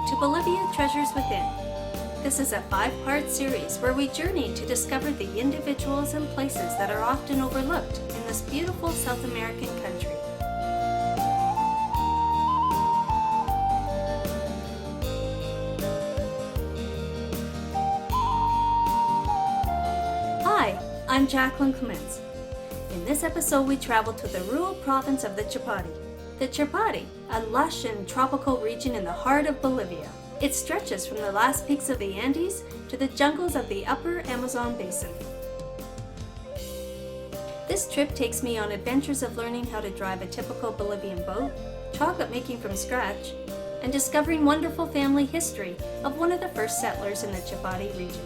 to Bolivia Treasures Within. This is a 5-part series where we journey to discover the individuals and places that are often overlooked in this beautiful South American country. Hi, I'm Jacqueline Clements. In this episode, we travel to the rural province of the Chapare. The Chapare, a lush and tropical region in the heart of Bolivia. It stretches from the last peaks of the Andes to the jungles of the upper Amazon basin. This trip takes me on adventures of learning how to drive a typical Bolivian boat, chocolate making from scratch, and discovering wonderful family history of one of the first settlers in the Chapare region.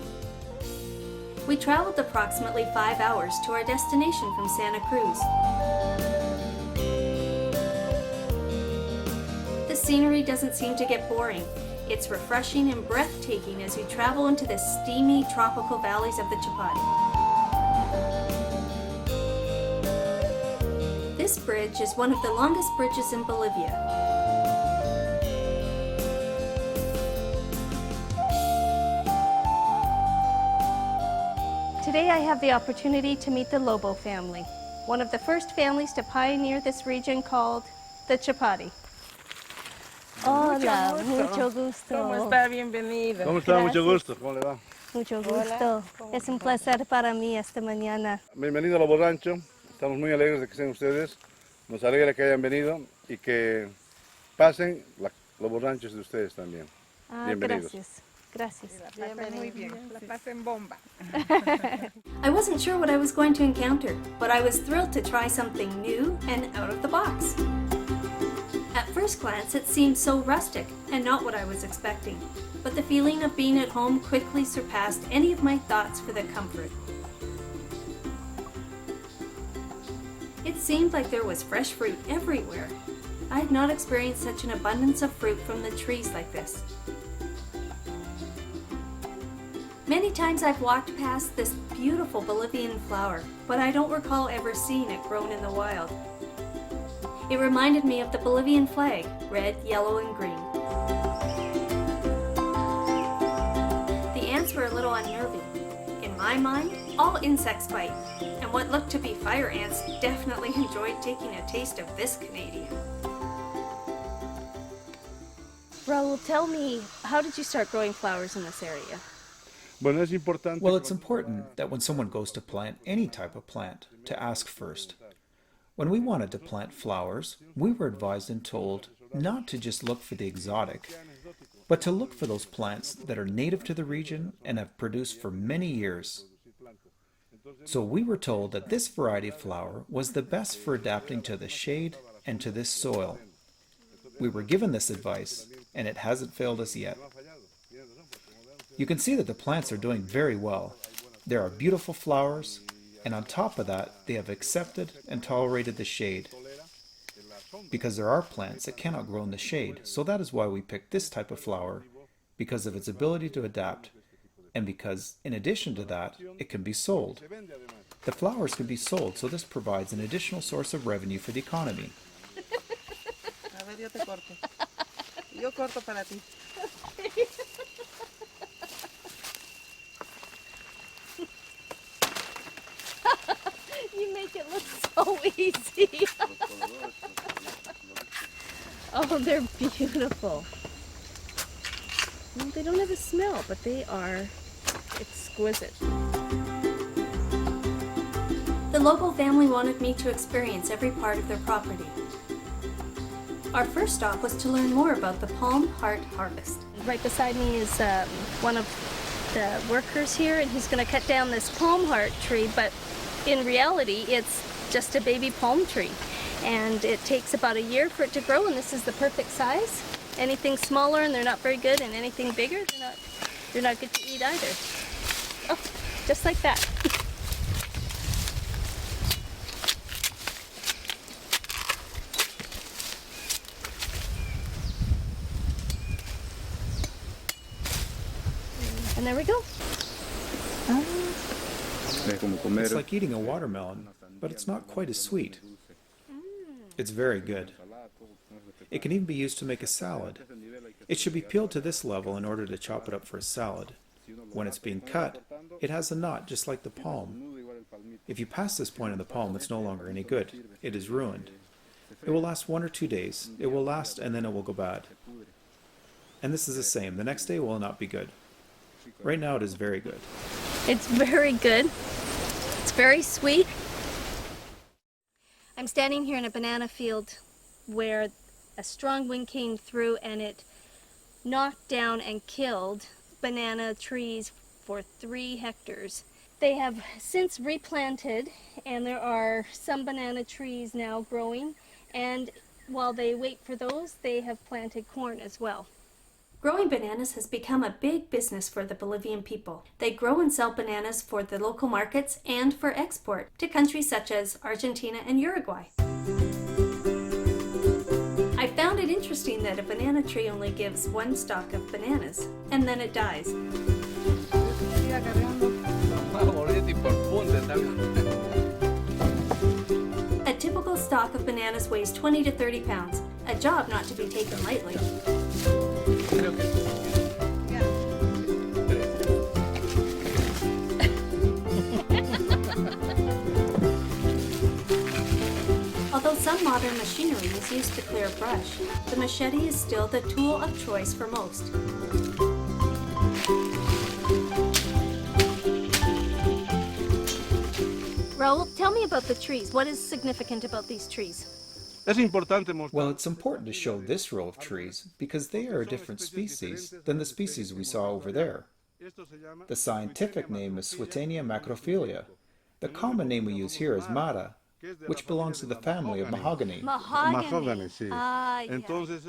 We traveled approximately 5 hours to our destination from Santa Cruz. The scenery doesn't seem to get boring. It's refreshing and breathtaking as you travel into the steamy tropical valleys of the Chapare. This bridge is one of the longest bridges in Bolivia. Today I have the opportunity to meet the Lobo family, one of the first families to pioneer this region called the Chapare. Hola, mucho gusto. ¿Cómo está? Bienvenido. ¿Cómo está? Mucho gusto. ¿Cómo le va? Mucho gusto. Es un placer para mí esta mañana. Bienvenido a Lobo Rancho. Estamos muy alegres de que estén ustedes. Nos alegra que hayan venido y que pasen. Lobo Rancho es de ustedes también. Bienvenidos. Gracias. Muy bien. La pasen bomba. I wasn't sure what I was going to encounter, but I was thrilled to try something new and out of the box. At first glance, it seemed so rustic and not what I was expecting, but the feeling of being at home quickly surpassed any of my thoughts for the comfort. It seemed like there was fresh fruit everywhere. I had not experienced such an abundance of fruit from the trees like this. Many times I've walked past this beautiful Bolivian flower, but I don't recall ever seeing it grown in the wild. It reminded me of the Bolivian flag, red, yellow, and green. The ants were a little unnerving. In my mind, all insects bite, and what looked to be fire ants definitely enjoyed taking a taste of this Canadian. Raul, tell me, how did you start growing flowers in this area? Well, it's important that when someone goes to plant any type of plant, to ask first. When we wanted to plant flowers, we were advised and told not to just look for the exotic, but to look for those plants that are native to the region and have produced for many years. So we were told that this variety of flower was the best for adapting to the shade and to this soil. We were given this advice, and it hasn't failed us yet. You can see that the plants are doing very well. There are beautiful flowers, and on top of that, they have accepted and tolerated the shade. Because there are plants that cannot grow in the shade, so that is why we picked this type of flower, because of its ability to adapt, and because, in addition to that, it can be sold. The flowers can be sold, so this provides an additional source of revenue for the economy. A ver, yo te corto. Yo corto para ti. You make it look so easy. Oh, they're beautiful. Well, they don't have a smell, but they are exquisite. The Lobo family wanted me to experience every part of their property. Our first stop was to learn more about the palm heart harvest. Right beside me is one of the workers here, and he's going to cut down this palm heart tree, but in reality, it's just a baby palm tree, and it takes about a year for it to grow, and this is the perfect size. Anything smaller and they're not very good, and anything bigger, they're not good to eat either. Oh, just like that. And there we go. It's like eating a watermelon, but it's not quite as sweet. It's very good. It can even be used to make a salad. It should be peeled to this level in order to chop it up for a salad. When it's being cut, it has a knot just like the palm. If you pass this point in the palm, it's no longer any good. It is ruined. It will last 1 or 2 days. It will last and then it will go bad. And this is the same. The next day will not be good. Right now it is very good. It's very good. It's very sweet. I'm standing here in a banana field where a strong wind came through and it knocked down and killed banana trees for 3 hectares. They have since replanted and there are some banana trees now growing, and while they wait for those, they have planted corn as well. Growing bananas has become a big business for the Bolivian people. They grow and sell bananas for the local markets and for export to countries such as Argentina and Uruguay. I found it interesting that a banana tree only gives 1 stalk of bananas, and then it dies. A typical stalk of bananas weighs 20 to 30 pounds, a job not to be taken lightly. Although some modern machinery is used to clear brush, the machete is still the tool of choice for most. Raul, tell me about the trees. What is significant about these trees? Well, it's important to show this row of trees because they are a different species than the species we saw over there. The scientific name is Switania macrophylla. The common name we use here is Mara, which belongs to the family of mahogany. Mahogany.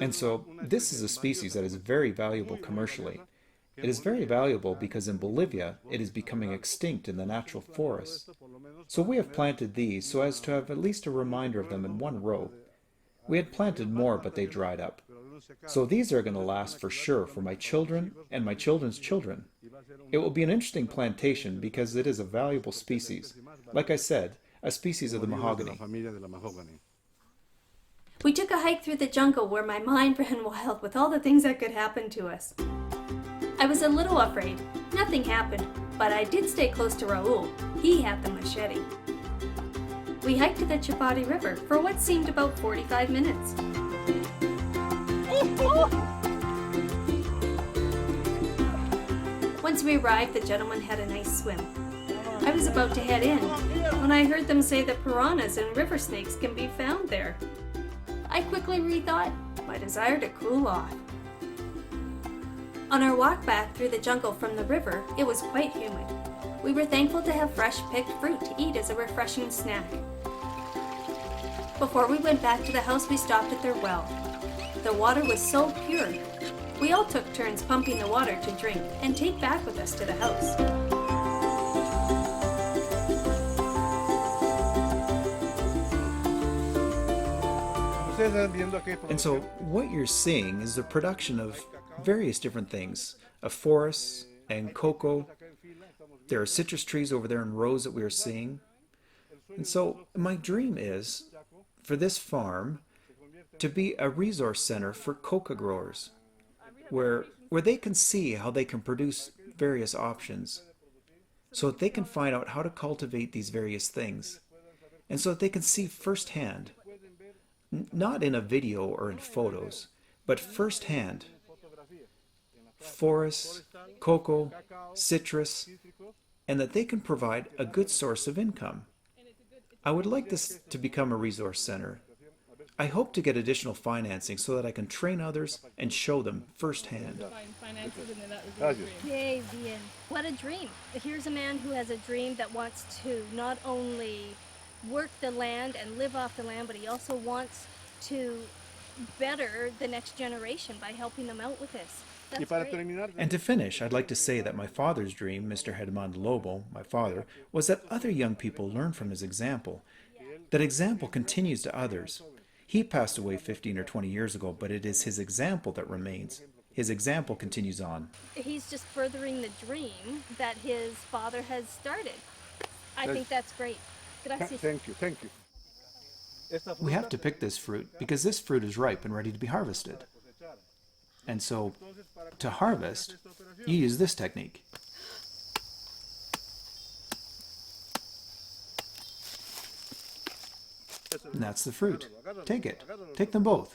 And so this is a species that is very valuable commercially. It is very valuable because in Bolivia it is becoming extinct in the natural forests. So we have planted these so as to have at least a reminder of them in one row. We had planted more, but they dried up. So these are going to last for sure for my children and my children's children. It will be an interesting plantation because it is a valuable species. Like I said, a species of the mahogany. We took a hike through the jungle where my mind ran wild with all the things that could happen to us. I was a little afraid. Nothing happened, but I did stay close to Raul. He had the machete. We hiked to the Chapati River for what seemed about 45 minutes. Once we arrived, the gentleman had a nice swim. I was about to head in when I heard them say that piranhas and river snakes can be found there. I quickly rethought my desire to cool off. On our walk back through the jungle from the river, it was quite humid. We were thankful to have fresh picked fruit to eat as a refreshing snack. Before we went back to the house, we stopped at their well. The water was so pure. We all took turns pumping the water to drink and take back with us to the house. And so what you're seeing is the production of various different things, of forests and cocoa. There are citrus trees over there in rows that we are seeing. And so my dream is for this farm to be a resource center for coca growers, where they can see how they can produce various options, so that they can find out how to cultivate these various things, and so that they can see firsthand, not in a video or in photos, but firsthand, forests, cocoa, citrus, and that they can provide a good source of income. I would like this to become a resource center. I hope to get additional financing so that I can train others and show them firsthand. Yay, bien. What a dream. Here's a man who has a dream that wants to not only work the land and live off the land, but he also wants to better the next generation by helping them out with this. That's great. And to finish, I'd like to say that my father's dream, Mr. Herman Lobo, my father, was that other young people learn from his example. That example continues to others. He passed away 15 or 20 years ago, but it is his example that remains. His example continues on. He's just furthering the dream that his father has started. I think that's great. Gracias. Thank you, thank you. We have to pick this fruit because this fruit is ripe and ready to be harvested. And so, to harvest, you use this technique. And that's the fruit. Take it. Take them both.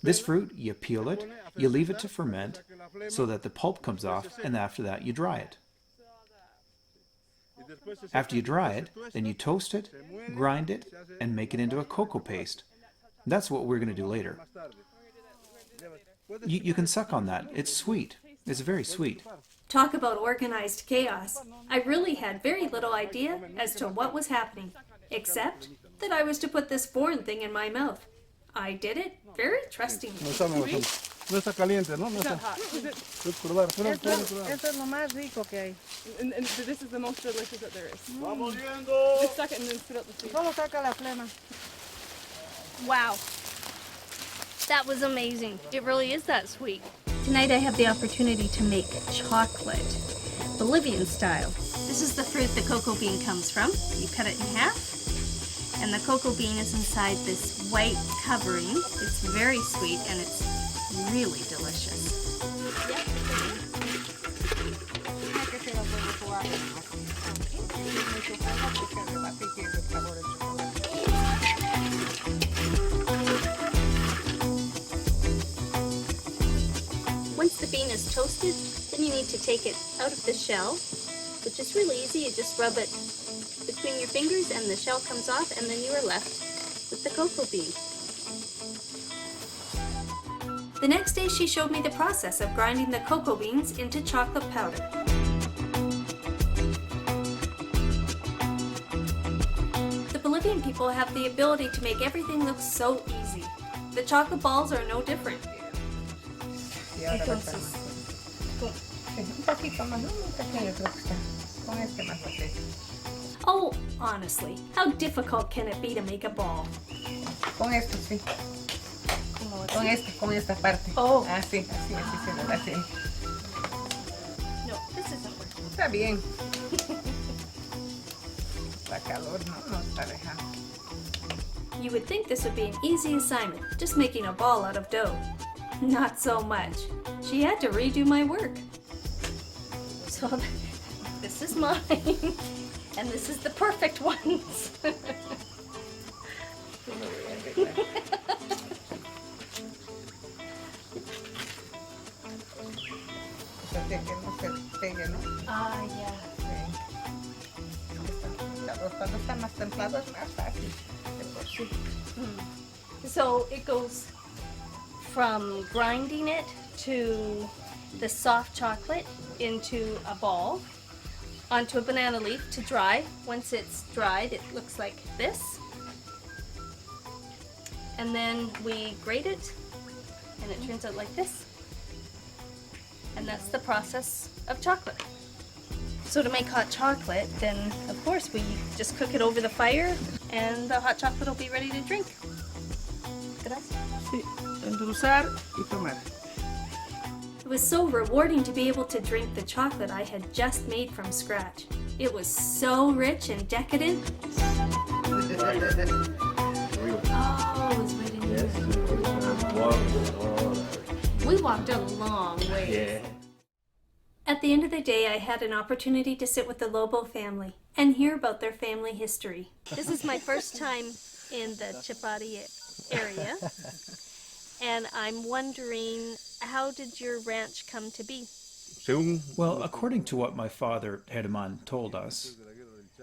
This fruit, you peel it, you leave it to ferment so that the pulp comes off, and after that you dry it. After you dry it, then you toast it, grind it, and make it into a cocoa paste. That's what we're going to do later. You can suck on that. It's sweet. It's very sweet. Talk about organized chaos. I really had very little idea as to what was happening, except that I was to put this foreign thing in my mouth. I did it very trustingly. No está caliente, ¿no? No está. Esto es lo más rico que hay. And this is the most delicious that there is. ¡Vamos viendo! Just suck it and then spit out the seed. ¿Cómo saca la flema? Wow. That was amazing. It really is that sweet. Tonight I have the opportunity to make chocolate, Bolivian style. This is the fruit the cocoa bean comes from. You cut it in half, and the cocoa bean is inside this white covering. It's very sweet and it's really delicious. Once the bean is toasted, then you need to take it out of the shell, which is really easy. You just rub it between your fingers and the shell comes off, and then you are left with the cocoa bean. The next day she showed me the process of grinding the cocoa beans into chocolate powder. The Bolivian people have the ability to make everything look so easy. The chocolate balls are no different. Entonces, un poquito más, muy pequeño creo que está. Con este más pequeño. Oh, honestly, how difficult can it be to make a ball? Con esto, sí. Con esta parte. Oh. Así, así. No, this isn't working. Está bien. La calor no está dejando. You would think this would be an easy assignment, just making a ball out of dough. Not so much. She had to redo my work. So this is mine, and this is the perfect ones. Que no se pegue, ¿no? Ah, yeah. Cuando está más templado es más fácil. De por sí. So it goes from grinding it to the soft chocolate into a ball, onto a banana leaf to dry. Once it's dried, it looks like this. And then we grate it, and it turns out like this. And that's the process of chocolate. So to make hot chocolate, then of course we just cook it over the fire, and the hot chocolate will be ready to drink. Gracias. Sí, endulzar y tomar. It was so rewarding to be able to drink the chocolate I had just made from scratch. It was so rich and decadent. Oh, it was right in here. We walked a long way. Yeah. At the end of the day, I had an opportunity to sit with the Lobo family and hear about their family history. This is my first time in the Chapati area, and I'm wondering, how did your ranch come to be? Well, according to what my father, Herman, told us,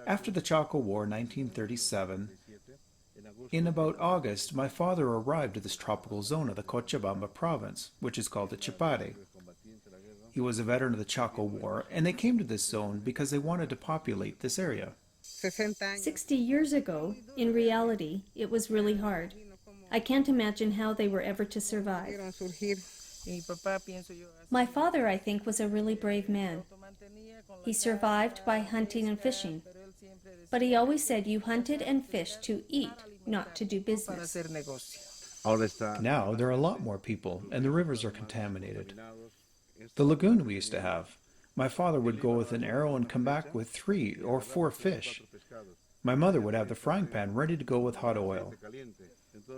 after the Chaco War, 1937, in about August, my father arrived at this tropical zone of the Cochabamba province, which is called the Chapare. He was a veteran of the Chaco War, and they came to this zone because they wanted to populate this area. 60 years ago, in reality, it was really hard. I can't imagine how they were ever to survive. My father, I think, was a really brave man. He survived by hunting and fishing. But he always said you hunted and fished to eat, not to do business. Now there are a lot more people, and the rivers are contaminated. The lagoon we used to have, my father would go with an arrow and come back with 3 or 4 fish. My mother would have the frying pan ready to go with hot oil.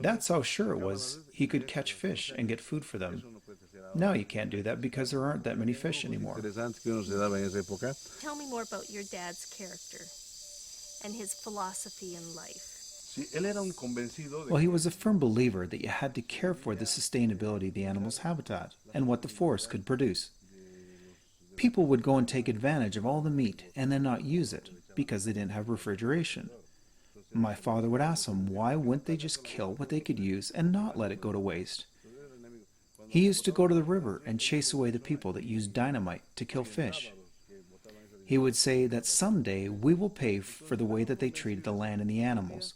That's how sure it was he could catch fish and get food for them. Now you can't do that because there aren't that many fish anymore. Tell me more about your dad's character and his philosophy in life. Well, he was a firm believer that you had to care for the sustainability of the animal's habitat and what the forest could produce. People would go and take advantage of all the meat and then not use it because they didn't have refrigeration. My father would ask them why wouldn't they just kill what they could use and not let it go to waste. He used to go to the river and chase away the people that used dynamite to kill fish. He would say that someday we will pay for the way that they treated the land and the animals.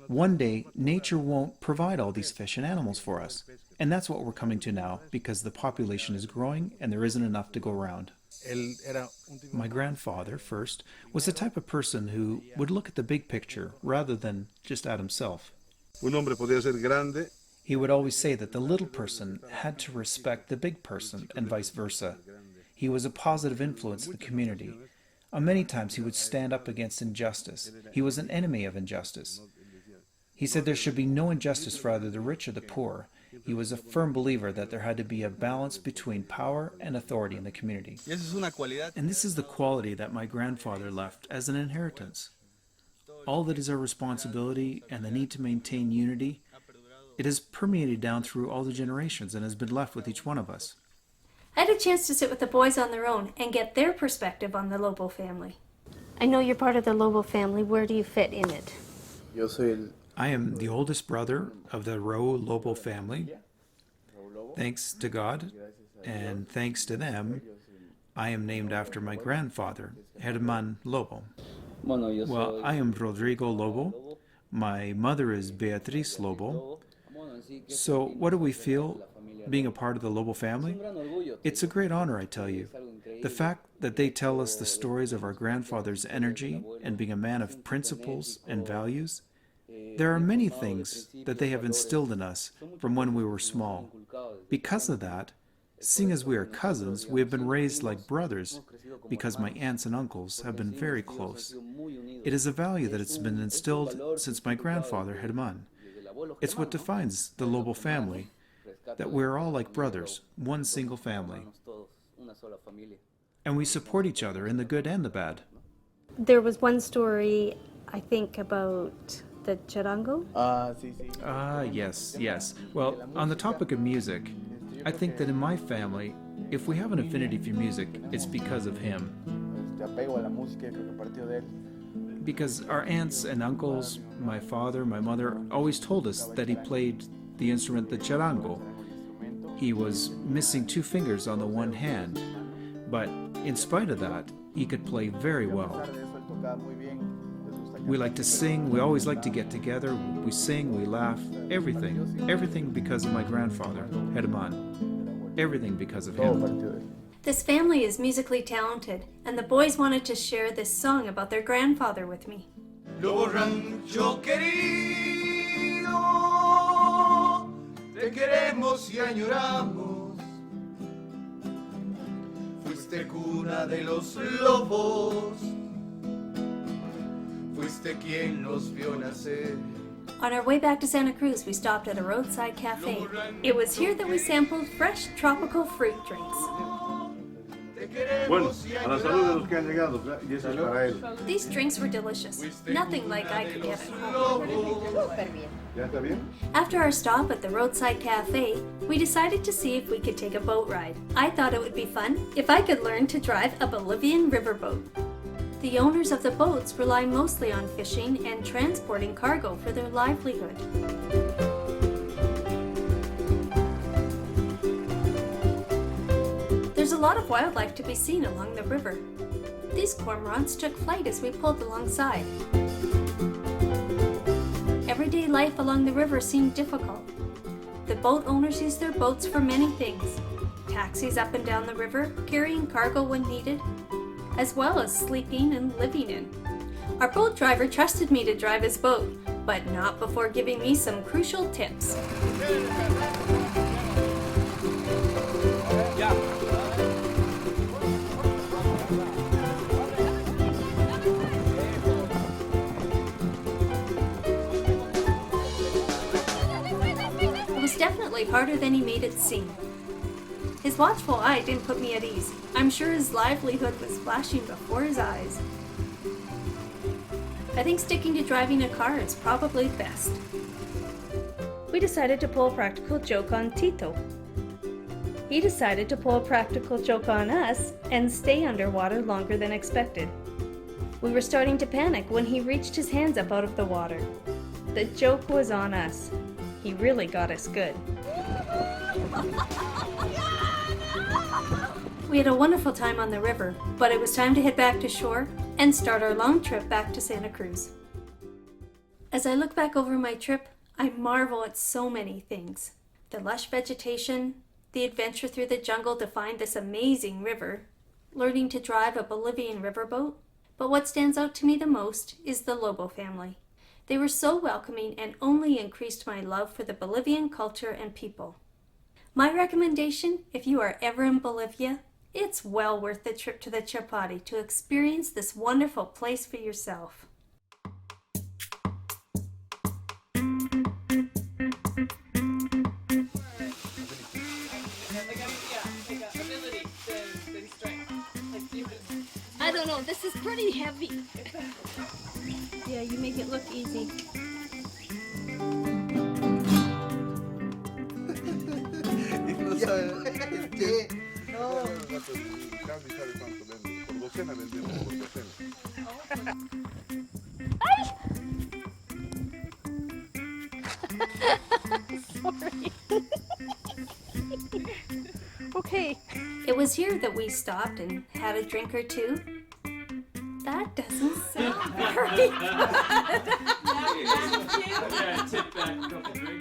One day, nature won't provide all these fish and animals for us. And that's what we're coming to now because the population is growing and there isn't enough to go around. My grandfather, first, was the type of person who would look at the big picture rather than just at himself. He would always say that the little person had to respect the big person and vice versa. He was a positive influence in the community. Many times he would stand up against injustice. He was an enemy of injustice. He said there should be no injustice for either the rich or the poor. He was a firm believer that there had to be a balance between power and authority in the community. And this is the quality that my grandfather left as an inheritance. All that is our responsibility and the need to maintain unity, it has permeated down through all the generations and has been left with each one of us. I had a chance to sit with the boys on their own and get their perspective on the Lobo family. I know you're part of the Lobo family. Where do you fit in it? I am the oldest brother of the Lobo family. Thanks to God and thanks to them, I am named after my grandfather, Herman Lobo. Well, I am Rodrigo Lobo. My mother is Beatriz Lobo. So what do we feel being a part of the Lobo family? It's a great honor, I tell you. The fact that they tell us the stories of our grandfather's energy and being a man of principles and values. There are many things that they have instilled in us from when we were small. Because of that, seeing as we are cousins, we have been raised like brothers because my aunts and uncles have been very close. It is a value that has been instilled since my grandfather Herman. It's what defines the Lobo family, that we're all like brothers, one single family. And we support each other in the good and the bad. There was one story, I think, about the charango. Yes. Well, on the topic of music, I think that in my family, if we have an affinity for music, it's because of him. Because our aunts and uncles, my father, my mother, always told us that he played the instrument the charango. He was missing 2 fingers on the one hand, but in spite of that, he could play very well. We like to sing, we always like to get together, we sing, we laugh, everything because of my grandfather, Herman. Everything because of him. This family is musically talented, and the boys wanted to share this song about their grandfather with me. Lobo Rancho querido, te queremos y añoramos. Fuiste cuna de los lobos, fuiste quien nos vio nacer. On our way back to Santa Cruz, we stopped at a roadside cafe. It was here that we sampled fresh tropical fruit drinks. Bueno, a la salud de los que han llegado, y eso es para él. These drinks were delicious, nothing like I could get at home. ¿Ya está bien? After our stop at the roadside cafe, we decided to see if we could take a boat ride. I thought it would be fun if I could learn to drive a Bolivian riverboat. The owners of the boats rely mostly on fishing and transporting cargo for their livelihood. There's a lot of wildlife to be seen along the river. These cormorants took flight as we pulled alongside. Everyday life along the river seemed difficult. The boat owners use their boats for many things. Taxis up and down the river, carrying cargo when needed, as well as sleeping and living in. Our boat driver trusted me to drive his boat, but not before giving me some crucial tips. definitely harder than he made it seem. His watchful eye didn't put me at ease. I'm sure his livelihood was flashing before his eyes. I think sticking to driving a car is probably best. We decided to pull a practical joke on Tito. He decided to pull a practical joke on us and stay underwater longer than expected. We were starting to panic when he reached his hands up out of the water. The joke was on us. He really got us good. We had a wonderful time on the river, but it was time to head back to shore and start our long trip back to Santa Cruz. As I look back over my trip, I marvel at so many things. The lush vegetation, the adventure through the jungle to find this amazing river, learning to drive a Bolivian riverboat. But what stands out to me the most is the Lobo family. They were so welcoming and only increased my love for the Bolivian culture and people. My recommendation, if you are ever in Bolivia, it's well worth the trip to the Chapati to experience this wonderful place for yourself. I don't know, this is pretty heavy. Yeah, you make it look easy. Sorry. Okay. It was here that we stopped and had a drink or two. That doesn't sound very good. Yeah, tip back a couple drinks.